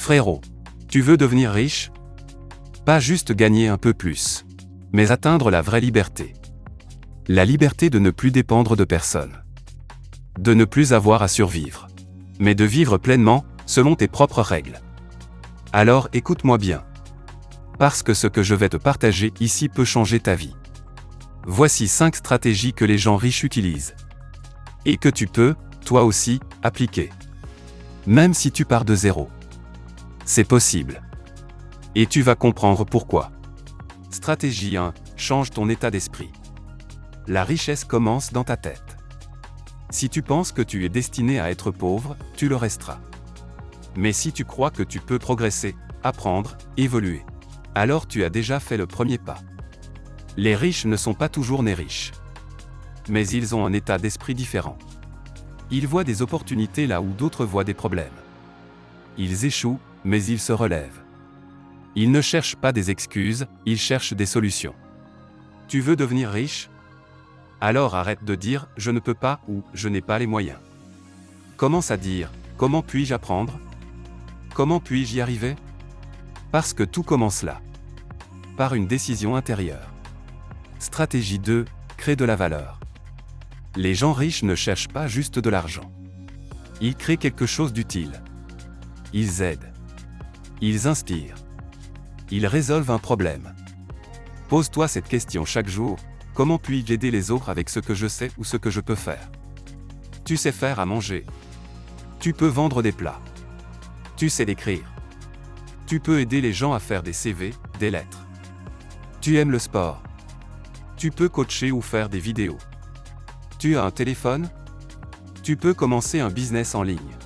Frérot, tu veux devenir riche? Pas juste gagner un peu plus, mais atteindre la vraie liberté. La liberté de ne plus dépendre de personne. De ne plus avoir à survivre. Mais de vivre pleinement, selon tes propres règles. Alors écoute-moi bien. Parce que ce que je vais te partager ici peut changer ta vie. Voici 5 stratégies que les gens riches utilisent. Et que tu peux, toi aussi, appliquer. Même si tu pars de zéro. C'est possible. Et tu vas comprendre pourquoi. Stratégie 1. Change ton état d'esprit. La richesse commence dans ta tête. Si tu penses que tu es destiné à être pauvre, tu le resteras. Mais si tu crois que tu peux progresser, apprendre, évoluer, alors tu as déjà fait le premier pas. Les riches ne sont pas toujours nés riches. Mais ils ont un état d'esprit différent. Ils voient des opportunités là où d'autres voient des problèmes. Ils échouent, mais ils se relèvent. Ils ne cherchent pas des excuses, ils cherchent des solutions. Tu veux devenir riche? Alors arrête de dire « je ne peux pas » ou « je n'ai pas les moyens ». Commence à dire « comment puis-je apprendre? Comment puis-je y arriver ?» Parce que tout commence là. Par une décision intérieure. Stratégie 2. Crée de la valeur. Les gens riches ne cherchent pas juste de l'argent. Ils créent quelque chose d'utile. Ils aident. Ils inspirent. Ils résolvent un problème. Pose-toi cette question chaque jour. Comment puis-je aider les autres avec ce que je sais ou ce que je peux faire? Tu sais faire à manger. Tu peux vendre des plats. Tu sais l'écrire. Tu peux aider les gens à faire des CV, des lettres. Tu aimes le sport. Tu peux coacher ou faire des vidéos. Tu as un téléphone? Tu peux commencer un business en ligne.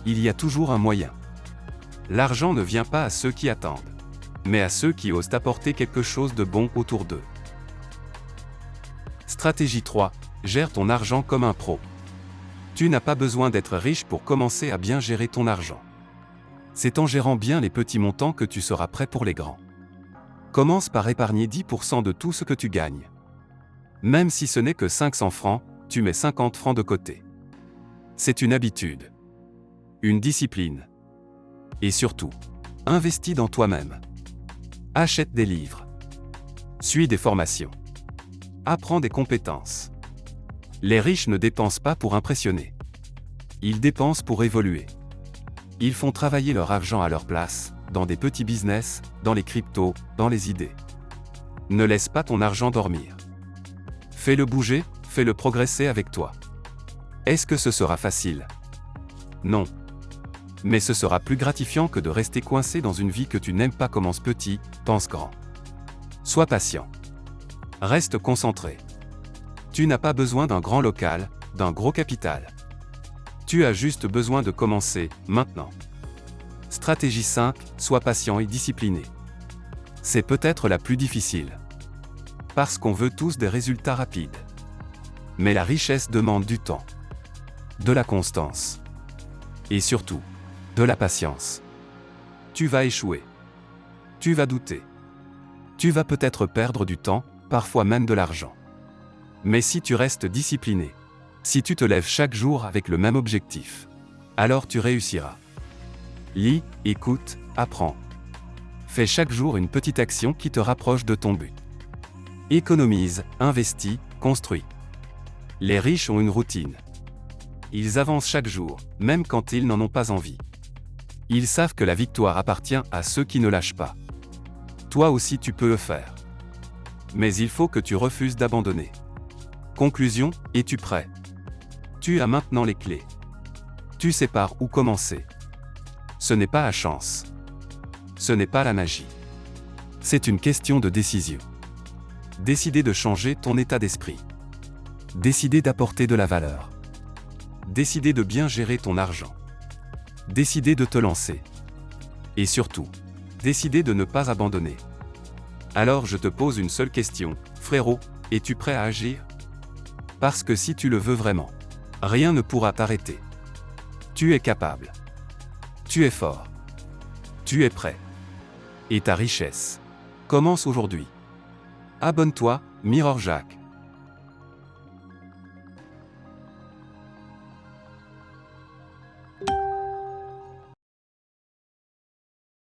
Il y a toujours un moyen. L'argent ne vient pas à ceux qui attendent, mais à ceux qui osent apporter quelque chose de bon autour d'eux. Stratégie 3. Gère ton argent comme un pro. Tu n'as pas besoin d'être riche pour commencer à bien gérer ton argent. C'est en gérant bien les petits montants que tu seras prêt pour les grands. Commence par épargner 10% de tout ce que tu gagnes. Même si ce n'est que 500 francs, tu mets 50 francs de côté. C'est une habitude. Une discipline. Et surtout, investis dans toi-même. Achète des livres. Suis des formations. Apprends des compétences. Les riches ne dépensent pas pour impressionner. Ils dépensent pour évoluer. Ils font travailler leur argent à leur place, dans des petits business, dans les cryptos, dans les idées. Ne laisse pas ton argent dormir. Fais-le bouger, fais-le progresser avec toi. Est-ce que ce sera facile? Non. Mais ce sera plus gratifiant que de rester coincé dans une vie que tu n'aimes pas. Commence petit, pense grand. Sois patient. Reste concentré. Tu n'as pas besoin d'un grand local, d'un gros capital. Tu as juste besoin de commencer, maintenant. Stratégie 5, sois patient et discipliné. C'est peut-être la plus difficile. Parce qu'on veut tous des résultats rapides. Mais la richesse demande du temps. De la constance. Et surtout, de la patience. Tu vas échouer. Tu vas douter. Tu vas peut-être perdre du temps, parfois même de l'argent. Mais si tu restes discipliné, si tu te lèves chaque jour avec le même objectif, alors tu réussiras. Lis, écoute, apprends. Fais chaque jour une petite action qui te rapproche de ton but. Économise, investis, construis. Les riches ont une routine. Ils avancent chaque jour, même quand ils n'en ont pas envie. Ils savent que la victoire appartient à ceux qui ne lâchent pas. Toi aussi tu peux le faire. Mais il faut que tu refuses d'abandonner. Conclusion, es-tu prêt? Tu as maintenant les clés. Tu sais par où commencer. Ce n'est pas la chance. Ce n'est pas la magie. C'est une question de décision. Décider de changer ton état d'esprit. Décider d'apporter de la valeur. Décider de bien gérer ton argent. Décider de te lancer. Et surtout, décider de ne pas abandonner. Alors je te pose une seule question, frérot, es-tu prêt à agir? Parce que si tu le veux vraiment, rien ne pourra t'arrêter. Tu es capable. Tu es fort. Tu es prêt. Et ta richesse commence aujourd'hui. Abonne-toi, Mirror Jacques.